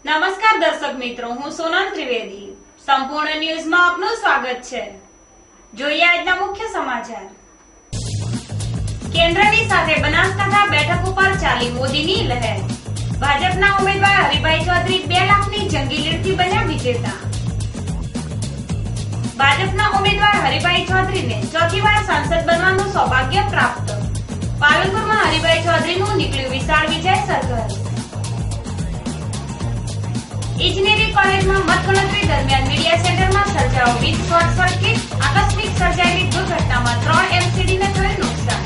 નમસ્કાર દર્શક મિત્રો, હું સોનલ ત્રિવેદી. સંપૂર્ણ ન્યૂઝમાં આપનું સ્વાગત છે. જોઈએ આજના મુખ્ય સમાચાર. કેન્દ્રની સાથે બનાસકાંઠા બેઠક ઉપર ચાલી મોદીની લહેર. ભાજપના ઉમેદવાર હરિભાઈ ચૌધરી 2 લાખની જંગી લીડથી બન્યા વિજેતા. ભાજપના ઉમેદવાર હરિભાઈ ચૌધરીને ચોથી વાર સાંસદ બનવાનું સૌભાગ્ય પ્રાપ્ત. પાલનપુરમાં હરિભાઈ ચૌધરીનું નીકળ્યું વિશાળ વિજય સરઘર. ઇજનેરી કોલેજમાં મતગણતરી દરમિયાન મીડિયા સેન્ટરમાં સર્જાયો વીજ શોર્ટ સર્કિટ. આકસ્મિક સર્જાયેલી દુર્ઘટનામાં 3 એમસીડીને થયું નુકસાન.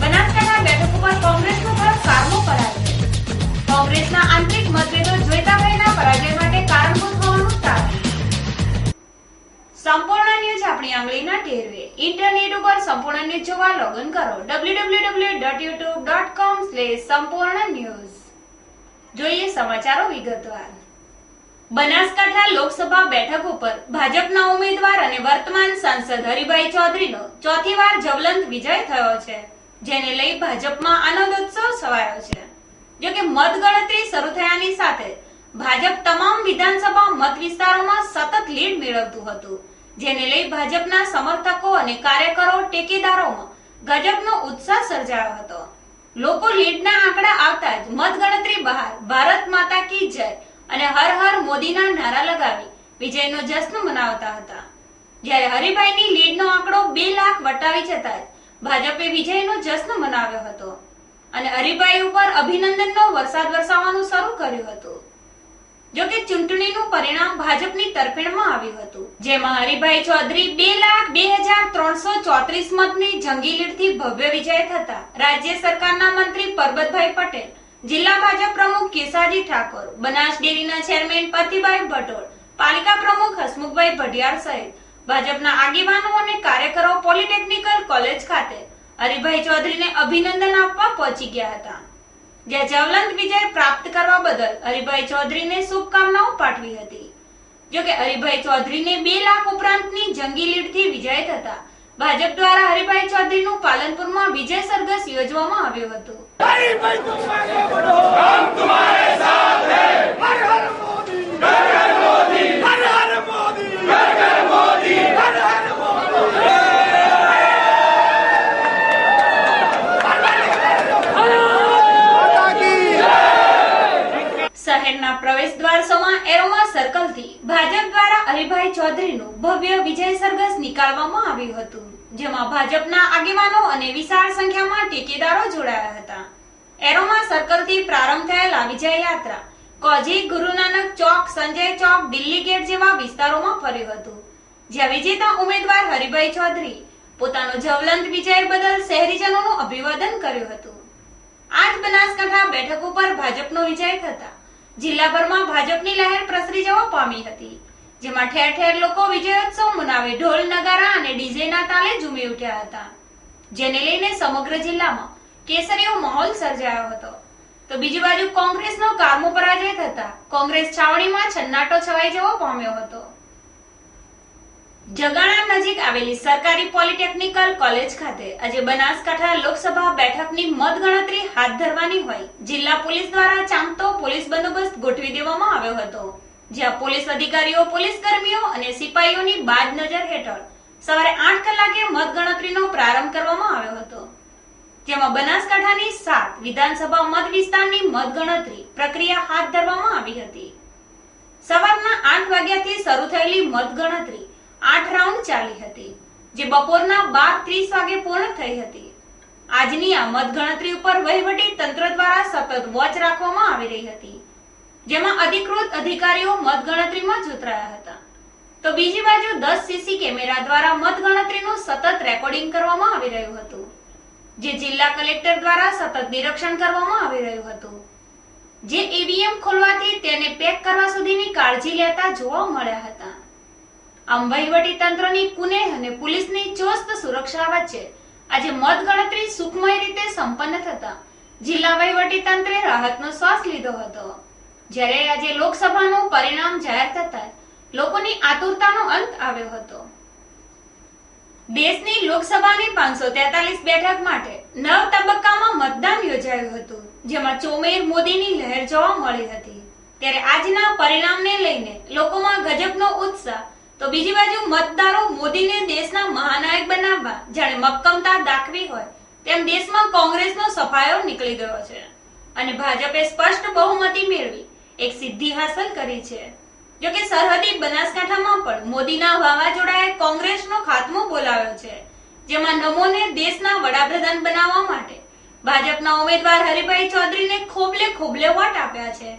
બનાસકાંઠા બેઠક ઉપર કોંગ્રેસનો થયો કારમો પરાજય. કોંગ્રેસના આંતરિક મતભેદો જોઈતા ભયના પરાજય માટે કારણભૂત હોવાનું તારણ. સંપૂર્ણ ન્યૂઝ આપણી આંગળીના ટેરવે. ઇન્ટરનેટ ઉપર સંપૂર્ણ ન્યૂઝ જોવા લોગિન કરો www.youtube.com/સંપૂર્ણ જોઈએ સમાચારો વિગતવાર. બનાસકાંઠા લોકસભા બેઠક ઉપર ભાજપના ઉમેદવાર અને વર્તમાન સાંસદ હરિભાઈ ચૌધરીનો ચોથી વાર જ્વલંત વિજય થયો છે, જેને લઈ ભાજપમાં આનંદોત્સવ છવાયો છે. જોકે મતગણતરી શરૂ થયાની સાથે ભાજપ તમામ વિધાનસભા મત વિસ્તારોમાં સતત લીડ મેળવતું હતું, જેને લઈ ભાજપના સમર્થકો અને કાર્યકરો ટેકેદારોમાં ગજબનો ઉત્સાહ સર્જાયો હતો. લોકો લીડના આંકડા આવતા જ મતગણતરી બહાર ભારત માતા કી જય અને હર હર મોદીના નારા લગાવી વિજયનો જશ્ન મનાવતા હતા. જ્યારે હરિભાઈની લીડનો આંકડો 2 લાખ વટાવી જતા જ ભાજપે વિજયનો જશ્ન મનાવ્યો હતો અને હરિભાઈ ઉપર અભિનંદનનો વરસાદ વરસાવવાનું શરૂ કર્યું હતું. જોકે ચૂંટણીનું પરિણામ ભાજપની તરફેણમાં આવ્યું હતું, જેમાં હરિભાઈ ચૌધરી 2,02,334 મતની જંગી લીડથી ભવ્ય વિજય થતા રાજ્ય સરકારના મંત્રી પરબતભાઈ પટેલ, જિલ્લા ભાજપ પ્રમુખ કેસાજી ઠાકોર, બનાસ ડેરીના ચેરમેન પરથીભાઈ ભટોળ, પાલિકા પ્રમુખ હસમુખભાઈ ભટિયાર સહિત ભાજપના આગેવાનો અને કાર્યકરો પોલિટેકનિકલ કોલેજ ખાતે હરિભાઈ ચૌધરીને અભિનંદન આપવા પહોંચી ગયા હતા, જ્યાં જ્વલંત વિજય પ્રાપ્ત કરવા બદલ હરિભાઈ ચૌધરીને શુભકામનાઓ પાઠવી હતી. જોકે હરિભાઈ ચૌધરીને 2 લાખ ઉપરાંતની જંગી લીડથી વિજય થતા ભાજપ દ્વારા હરિભાઈ ચૌધરીનું પાલનપુરમાં વિજય સરઘસ યોજવામાં આવ્યું હતું. હરિભાઈ તુમ આગે બઢો, હમ તુમ્હારે સાથ હૈ, હર હર મોદી, હર હર મોદી, હર હર મોદી, હર હર મોદી, હર હર મોદી. શહેરના પ્રવેશ દ્વાર સમા એરોમા સર્કલથી ભાજપ દ્વારા હરિભાઈ ચૌધરીનું ભવ્ય વિજય સરઘસ નીકાળવામાં આવ્યું હતું, જેમાં ભાજપના આગેવાનો અને વિશાળ સંખ્યામાં ટેકેદારો જોડાયા હતા. એરોમા સર્કલથી પ્રારંભ થયેલા વિજય યાત્રા કોજી, ગુરુ નાનક ચોક, સંજય ચોક, દિલ્હી ગેટ જેવા વિસ્તારોમાં ફર્યું હતું, જ્યાં વિજેતા ઉમેદવાર હરિભાઈ ચૌધરી પોતાનો જ્વલંત વિજય બદલ શહેરીજનોનું અભિવાદન કર્યું હતું. આજ બનાસકાંઠા બેઠક ઉપર ભાજપનો વિજય થતા જિલ્લાભરમાં ભાજપની લહેર પ્રસરી જવા પામી હતી, જેમાં ઠેર ઠેર લોકો વિજયોત્સવ મનાવી ઢોલ, નગારા અને ડીજેના તાલે ઝૂમી ઉઠ્યા હતા, જેને લઈને સમગ્ર જિલ્લામાં કેસરીયો માહોલ સર્જાયો હતો. તો બીજી બાજુ કોંગ્રેસનો કારમો પરાજય થતા કોંગ્રેસ છાવણીમાં છન્નાટો છવાઈ જવા પામ્યો હતો. જગાણા નજીક આવેલી સરકારી પોલિટેકનિકલ કોલેજ ખાતે આજે બનાસકાંઠા લોકસભા બેઠકની મતગણતરી હાથ ધરવાની હોય જિલ્લા પોલીસ દ્વારા ચાંપતો પોલીસ બંદોબસ્ત ગોઠવી દેવામાં આવ્યો હતો, જ્યાં પોલીસ અધિકારીઓ, પોલીસ કર્મીઓ અને સિપાહીઓની બાજ નજર હેઠળ સવારે 8 કલાકે મતગણતરીનો પ્રારંભ કરવામાં આવ્યો હતો, જેમાં બનાસકાંઠાની 7 વિધાનસભા મત વિસ્તારની મતગણતરી પ્રક્રિયા હાથ ધરવામાં આવી હતી. સવારના 8 વાગ્યાથી શરૂ થયેલી મતગણતરી 8 રાઉન્ડ ચાલી હતી, જે બપોરના 12:30 વાગે પૂર્ણ થઈ હતી. આજની આ મતગણતરી ઉપર વહીવટી તંત્ર દ્વારા સતત વોચ રાખવામાં આવી રહી હતી, જેમાં અધિકૃત અધિકારીઓ મતગણતરીમાં જોતરાયા હતા. તો બીજી બાજુ 10 સીસી કેમેરા દ્વારા મતગણતરીનું સતત રેકોર્ડિંગ કરવામાં આવી રહ્યું હતું, જે જિલ્લા કલેક્ટર દ્વારા સતત નિરીક્ષણ કરવામાં આવી રહ્યું હતું, જે ઈવીએમ ખોલવાથી તેને પેક કરવા સુધીની કાળજી લેતા જોવા મળ્યા હતા. આમ વહીવટી તંત્રની કુનેહ અને પોલીસની ચોસ્ત સુરક્ષા વચ્ચે આજે મતગણતરી સુખમય રીતે સંપન્ન થતા જિલ્લા વહીવટી તંત્રે રાહતનો શ્વાસ લીધો હતો. જ્યારે આજે લોકસભાનું પરિણામ જાહેર થતા લોકોની આતુરતાનો અંત આવ્યો હતો. દેશની લોકસભાની 543 બેઠક માટે 9 તબક્કામાં મતદાન યોજાયું હતું, જેમાં ચોમેર મોદીની લહેર જોવા મળી હતી। ત્યારે આજના પરિણામને લઈને લોકોમાં ગજબનો ઉત્સાહ, તો બીજી બાજુ મતદારો મોદીને દેશના મહાનાયક બનાવવા જાણે મક્કમતા દાખવી હોય તેમ દેશમાં કોંગ્રેસનો સફાયો નીકળી ગયો છે અને ભાજપે સ્પષ્ટ બહુમતી મેળવી એક સિદ્ધિ હાંસલ કરી છે। જોકે સરહદી બનાસકાંઠામાં પણ મોદીના વાવાઝોડાએ કોંગ્રેસનો ખાત્મો બોલાવ્યો છે, જેમાં નમોને દેશના વડાપ્રધાન બનાવવા માટે ભાજપના ઉમેદવાર હરિભાઈ ચૌધરીને ખોબલે વોટ આપ્યા છે,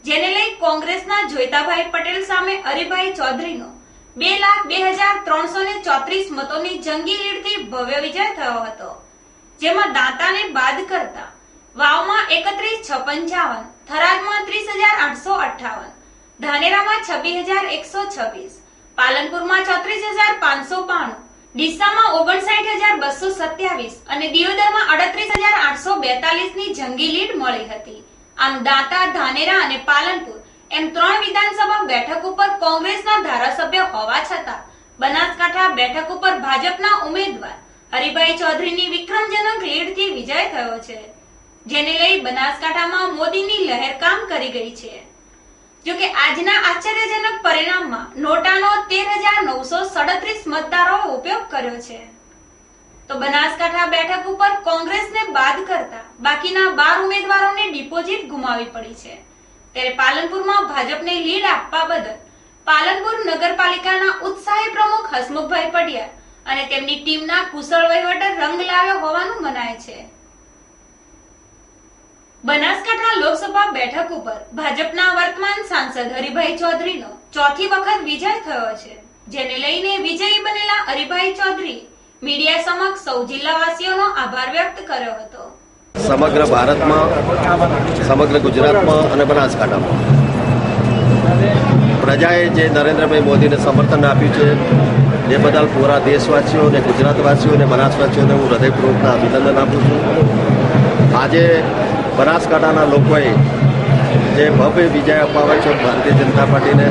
જેને લઈ કોંગ્રેસના જોઈતાભાઈ પટેલ સામે હરિભાઈ ચૌધરીનો 2,02,334 મતોની જંગી લીડથી ભવ્ય વિજય થયો હતો, જેમાં દાંતાને બાદ કરતા વાવમાં 31,655, થરાદમાં 30,858, ધાનેરામાં 26,126, પાલનપુરમાં 34,592, ડીસામાં 59,227 અને દિયોદરમાં 38,842 ની જંગી લીડ મળી હતી। આમ દાંતા, ધાનેરા અને પાલનપુર એમ 3 વિધાનસભા બેઠક ઉપર કોંગ્રેસના ધારાસભ્ય હોવા છતાં બનાસકાંઠા બેઠક ઉપર ભાજપના ઉમેદવાર હરિભાઈ ચૌધરીની વિક્રમજનક લીડથી વિજય થયો છે, જેને લઈ બનાસકાંઠામાં મોદીની લહેર કામ કરી ગઈ છે। જોકે આજના આશ્ચર્યજનક પરિણામમાં નોટાનો 13,937 મતદારોએ ઉપયોગ કર્યો છે। તો બનાસકાંઠા બેઠક ઉપર કોંગ્રેસને બાદ કરતા બાકીના 12 ઉમેદવારોને ડિપોઝિટ ગુમાવી પડી છે। ત્યારે પાલનપુરમાં ભાજપને લીડ આપવા બદલ પાલનપુર નગરપાલિકાના ઉત્સાહી પ્રમુખ હસમુખભાઈ પડિયાર અને તેમની ટીમના કુશળ વહીવટ રંગ લાવ્યો હોવાનું મનાય છે। બનાસકાંઠા લોકસભા બેઠક ઉપર ભાજપના વર્તમાન સાંસદ હરિભાઈ ચૌધરીનો ચોથી વખત વિજય થયો છે, જેને લઈને વિજયી બનેલા હરિભાઈ ચૌધરીએ મીડિયા સમક્ષ સૌ જિલ્લાવાસીઓનો આભાર વ્યક્ત કર્યો હતો। સમગ્ર ભારતમાં, સમગ્ર ગુજરાતમાં અને બનાસકાંઠામાં પ્રજાએ જે નરેન્દ્રભાઈ મોદીને સમર્થન આપ્યું છે એ બદલ પૂરા દેશવાસીઓ અને ગુજરાતવાસીઓ અને બનાસવાસીઓને હું હૃદયપૂર્વકના અભિનંદન આપું છું। આજે બનાસકાંઠાના લોકોએ જે ભવ્ય વિજય અપાવ્યો છે ભારતીય જનતા પાર્ટીને,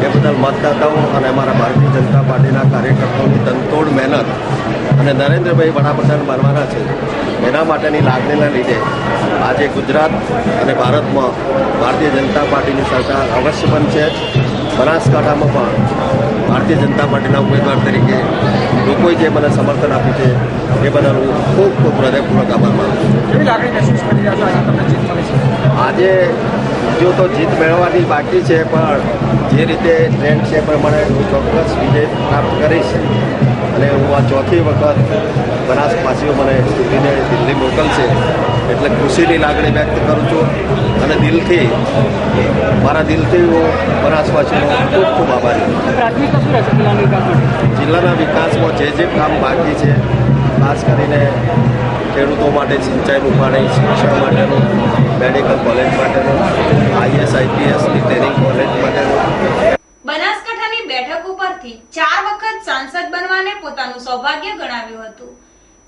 એ બદલ મતદાતાઓ અને અમારા ભારતીય જનતા પાર્ટીના કાર્યકર્તાઓની તનતોડ મહેનત અને નરેન્દ્રભાઈ વડાપ્રધાન બનવાના છે એના માટેની લાગણીના લીધે આજે ગુજરાત અને ભારતમાં ભારતીય જનતા પાર્ટીની સરકાર અવશ્ય બનશે। બનાસકાંઠામાં પણ ભારતીય જનતા પાર્ટીના ઉમેદવાર તરીકે લોકોએ જે મને સમર્થન આપ્યું છે એ બદલ હું ખૂબ ખૂબ હૃદયપૂર્વક આભાર માનું છું। કેવી લાગણી મહેસૂસ કરી રહ્યા છો આજે તમને જીત મળી છે? આજે જો તો જીત મેળવવાની બાકી છે, પણ જે રીતે ટ્રેન્ડ છે એ પ્રમાણે હું ચોક્કસ વિજય પ્રાપ્ત કરીશ અને હું આ ચોથી વખત બનાસવાસીઓ મને ચૂંટીને દિલ્હી મોકલશે એટલે ખુશીની લાગણી વ્યક્ત કરું છું અને મારા દિલથી હું બનાસવાસીનો ખૂબ ખૂબ આભારી છું। પ્રાથમિકતા શું રહેશે જિલ્લાના વિકાસ માટે? જિલ્લાના વિકાસમાં જે કામ બાકી છે, ખાસ કરીને ખેડૂતો માટે સિંચાઈનું પાણી, શિક્ષણ માટેનું, મેડિકલ કોલેજ માટેનું, IAS IPSની ટ્રેનિંગ કોલેજ માટેનું। બનાસકાંઠાની બેઠક ઉપરથી 4 વખત સાંસદ બનવાને પોતાનું સૌભાગ્ય ગણાવ્યું હતું।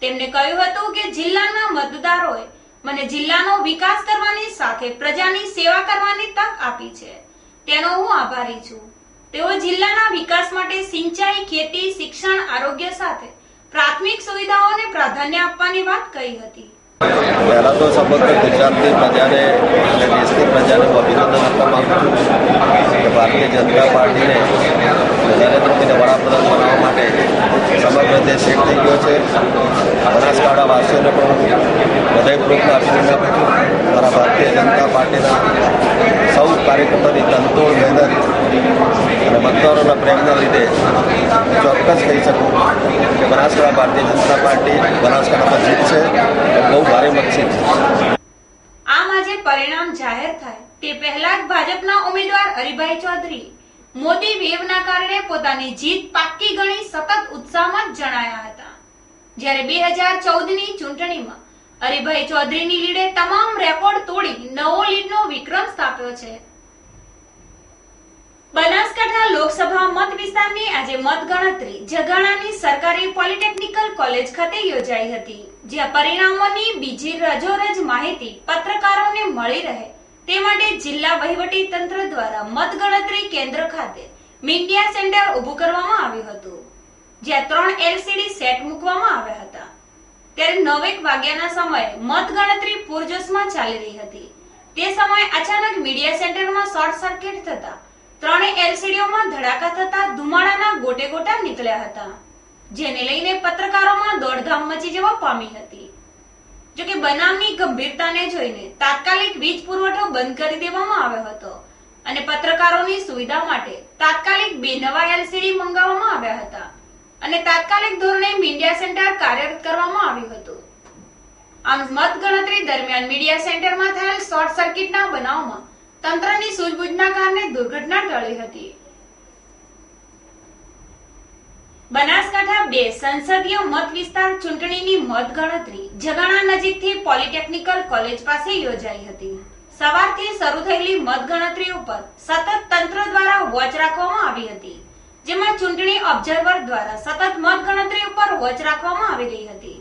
તેમને કહ્યું હતું કે જિલ્લાના મતદારોએ મને જિલ્લાનો વિકાસ કરવાની સાથે પ્રજાની સેવા કરવાની તક આપી છે, તેનો હું આભારી છું। તેઓ જિલ્લાના વિકાસ માટે સિંચાઈ, ખેતી, શિક્ષણ, આરોગ્ય સાથે પ્રાથમિક સુવિધાઓને પ્રાધાન્ય આપવાની વાત કહી હતી। પહેલાં તો સમગ્ર ગુજરાતની પ્રજાને અને દેશની પ્રજાને હું અભિનંદન આપવા માગું છું કે ભારતીય જનતા પાર્ટીને નરેન્દ્ર મોદીને વડાપ્રધાન બનાવવા માટે સમગ્ર દેશ એક થઈ ગયો છે। બનાસકાંઠા વાસીઓને પણ હું હૃદયપૂર્વકના અભિનંદન આપું છું। મારા ભારતીય જનતા પાર્ટીના સૌ કાર્યકર્તાની તનતોડ મહેનત અને મતદારોના પ્રેમના લીધે ચોક્કસ કહી શકું કે બનાસકાંઠા ભારતીય જનતા પાર્ટી બનાસકાંઠામાં જીતશે, બહુ ભારે મતથી। આમ આજે પરિણામ જાહેર થાય તે પહેલા જ ભાજપના ઉમેદવાર હરિભાઈ ચૌધરી મોદી વેવના કારણે પોતાની જીત પાક્કી ગણી સતત ઉત્સાહમાં જ જણાયા હતા। જ્યારે 2014ની ચૂંટણીમાં હરિભાઈ ચૌધરીની લીડે તમામ રેકોર્ડ તોડી નવો લીડનો વિક્રમ સ્થાપ્યો છે। બનાસકાંઠા લોકસભા મત વિસ્તારની આજે મતગણતરી જગાણાની સરકારી પોલિટેકનિકલ કોલેજ ખાતે યોજાઈ હતી, જ્યાં પરિણામોની બીજી રજોરજ માહિતી પત્રકારોને મળી રહે તે માટે જિલ્લા વહીવટી તંત્ર દ્વારા મતગણતરી કેન્દ્ર ખાતે મીડિયા સેન્ટર ઊભું કરવામાં આવ્યું હતું, જ્યાં 3 LCD સેટ મૂકવામાં આવ્યા હતા। ત્યારે 9 વાગ્યાના સમયે મતગણતરી પૂરજોશમાં ચાલી રહી હતી. તે સમયે અચાનક મીડિયા સેન્ટરમાં શોર્ટ સર્કિટ થતા ત્રણેય એલસીડીઓમાં ધડાકા થતા ધુમાડાના ગોટે ગોટા નીકળ્યા હતા, જેને લઈને પત્રકારોમાં દોડધામ મચી જવા પામી હતી. જોકે બનાવની ગંભીરતાને જોઈને તાત્કાલિક વીજ પુરવઠો બંધ કરી દેવામાં આવ્યો હતો અને પત્રકારોની સુવિધા માટે તાત્કાલિક 2 નવા એલસીડી મંગાવવામાં આવ્યા હતા અને તાત્કાલિક ધોરણે મીડિયા સેન્ટર કાર્યરત કરવામાં આવ્યું હતું. આમ મતગણતરી દરમિયાન મીડિયા સેન્ટરમાં થયેલ શોર્ટ સર્કિટના બનાવમાં તંત્રની સૂઝબૂછના કારણે દુર્ઘટના ટળી હતી. બનાસકાંઠા 2 સંસદીય મત વિસ્તાર ચૂંટણીની મતગણતરી જગાણા નજીકથી પોલિટેકનિકલ કોલેજ પાસે યોજાઈ હતી. સવારથી શરૂ થયેલી મતગણતરી ઉપર સતત તંત્ર દ્વારા વોચ રાખવામાં આવી હતી, જેમાં ચૂંટણી ઓબ્ઝર્વર દ્વારા સતત મતગણતરી ઉપર વોચ રાખવામાં આવી રહી હતી.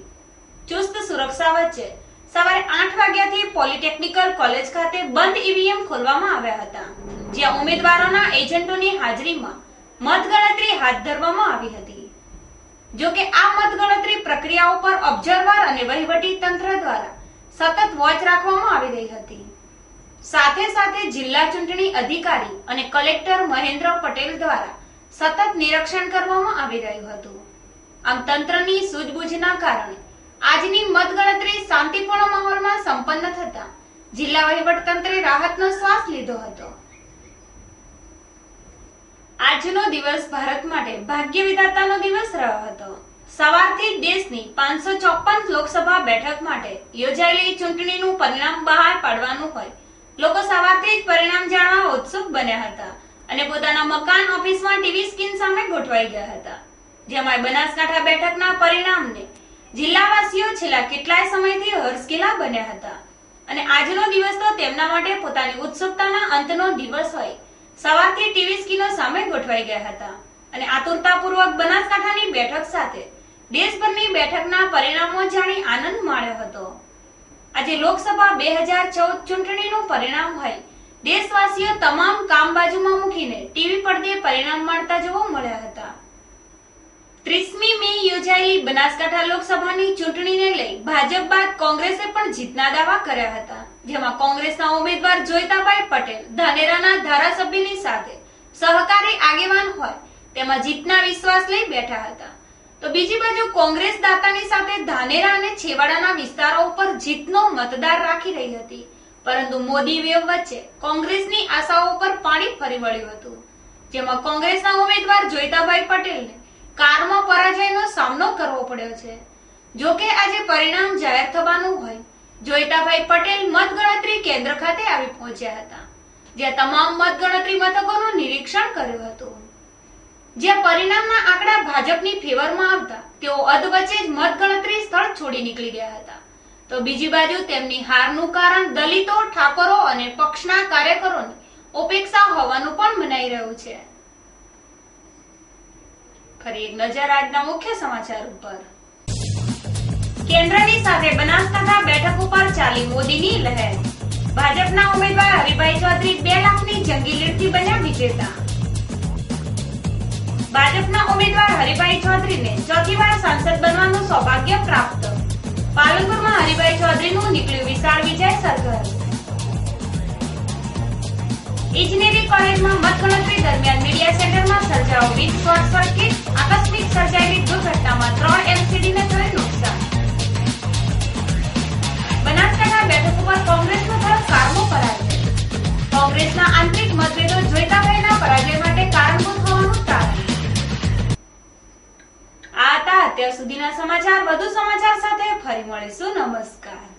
ચુસ્ત સુરક્ષા વચ્ચે સવારે 8 વાગ્યાથી પોલિટેકનિકલ કોલેજ ખાતે બંધ ઈવીએમ ખોલવામાં આવ્યા હતા, જ્યાં ઉમેદવારોના એજન્ટોની હાજરીમાં મતગણતરી હાથ ધરવામાં આવી હતી. જો કે આ મતગણતરી પ્રક્રિયા ઉપર ઓબ્ઝર્વર અને વહીવટી તંત્ર દ્વારા સતત વોચ રાખવામાં આવી રહી હતી. સાથે સાથે જિલ્લા ચૂંટણી અધિકારી અને કલેક્ટર મહેન્દ્ર પટેલ દ્વારા સતત નિરીક્ષણ કરવામાં આવી રહ્યું હતું. આમ તંત્રની સૂઝબૂછના કારણે આજની મતગણતરી શાંતિપૂર્ણ માહોલમાં સંપન્ન થતા જિલ્લા વહીવટતંત્રે રાહતનો શ્વાસ લીધો હતો. આજનો દિવસ ભારત માટે ભાગ્ય વિધાતાનો દિવસ રહ્યો હતો. સવારથી દેશની 554 લોકસભા બેઠક માટે યોજાયેલી ચૂંટણીનું પરિણામ બહાર પાડવાનું હોય લોકો સવારથી જ પરિણામ જાણવા ઉત્સુક બન્યા હતા અને પોતાના મકાન ઓફિસમાં ટીવી સ્ક્રીન સામે ગોઠવાઈ ગયા હતા. જેમાં બનાસકાંઠા બેઠકના પરિણામને જિલ્લાવાસીઓ છેલ્લા કેટલાય સમયથી હર્ષકેલા બન્યા હતા અને આજનો દિવસ તો તેમના માટે પોતાની ઉત્સુકતાના અંતનો દિવસ હોય સવારથી ટીવી સ્ક્રીનો સામે ગોઠવાઈ ગયા હતા અને આતુરતાપૂર્વક બનાસકાંઠાની બેઠક સાથે દેશભરની બેઠકના પરિણામો જાણી આનંદ માણ્યો હતો. આજે લોકસભા 2014 ચૂંટણીનું પરિણામ હોય દેશવાસીઓ તમામ કામ બાજુમાં મૂકીને ટીવી પડદે પરિણામ માણતા જોવા મળ્યા હતા. 30મી મે યોજાયેલી બનાસકાંઠા લોકસભાની ચૂંટણીને લઈ ભાજપ બાદ કોંગ્રેસે પણ જીતના દાવા કર્યા હતા, જેમાં કોંગ્રેસના ઉમેદવાર જોઈતાભાઈ પટેલ ધાનેરાના ધારાસભ્યની સાથે સહકારી આગેવાન હોય તેમાં જીતના વિશ્વાસ લઈ બેઠા હતા. તો બીજી બાજુ કોંગ્રેસ દાતાની સાથે ધાનેરા અને છેવાડાના વિસ્તારો ઉપર જીતનો મતદાર રાખી રહી હતી, પરંતુ મોદી વેવ વચ્ચે કોંગ્રેસની આશાઓ પર પાણી ફરી વળ્યું હતું, જેમાં કોંગ્રેસના ઉમેદવાર જોઈતાભાઈ પટેલને કારમાં પરાજયનો સામનો કરવો પડ્યો છે. જો કે આજે પરિણામ જાહેર થવાનું હોય જોઈતાભાઈ પટેલ મતગણતરી કેન્દ્ર ખાતે આવી પહોંચ્યા હતા, જ્યાં તમામ મતગણતરી મથકોનું નિરીક્ષણ કર્યું હતું. જ્યાં પરિણામના આંકડા ભાજપની ફેવરમાં આવતા તેઓ અધવચ્ચે જ મતગણતરી સ્થળ છોડી નીકળી ગયા હતા. તો બીજી બાજુ તેમની હારનું કારણ દલિતો, ઠાકોરો અને પક્ષના કાર્યકરોની ઉપેક્ષા હોવાનું પણ મનાઈ રહ્યું છે. ફરી એક નજર આજના મુખ્ય સમાચાર ઉપર. કેન્દ્રની સાથે બનાસકાંઠા બેઠક ઉપર ચાલી મોદીની લહેર. ભાજપના ઉમેદવાર હરિભાઈ ચૌધરી 2 લાખની જંગી લીડથી બન્યા વિજેતા. ભાજપના ઉમેદવાર હરિભાઈ ચૌધરીને ચોથી વાર સાંસદ બનવાનું સૌભાગ્ય પ્રાપ્ત. પાલનપુરમાં હરિભાઈ ચૌધરીનું નીકળ્યું વિશાળ વિજય સરઘર. ઇજનેરી કોલેજમાં મતગણતરી દરમિયાન મીડિયા સેન્ટરમાં સર્જાયો વીજ શોર્ટ સર્કિટ. આકસ્મિક સર્જાયેલી દુર્ઘટનામાં 3 એલસીડીને થયું નુકસાન. બનાસકાંઠા બેઠક ઉપર કોંગ્રેસનો થયો કારમો પરાજય. કોંગ્રેસના આંતરિક મતભેદો જોઈતાભાઈના પરાજય માટે કારણભૂત હોવાનું તારણ. આ હતા અત્યાર સુધીના સમાચાર. વધુ સમાચાર સાથે ફરી મળીશું. નમસ્કાર.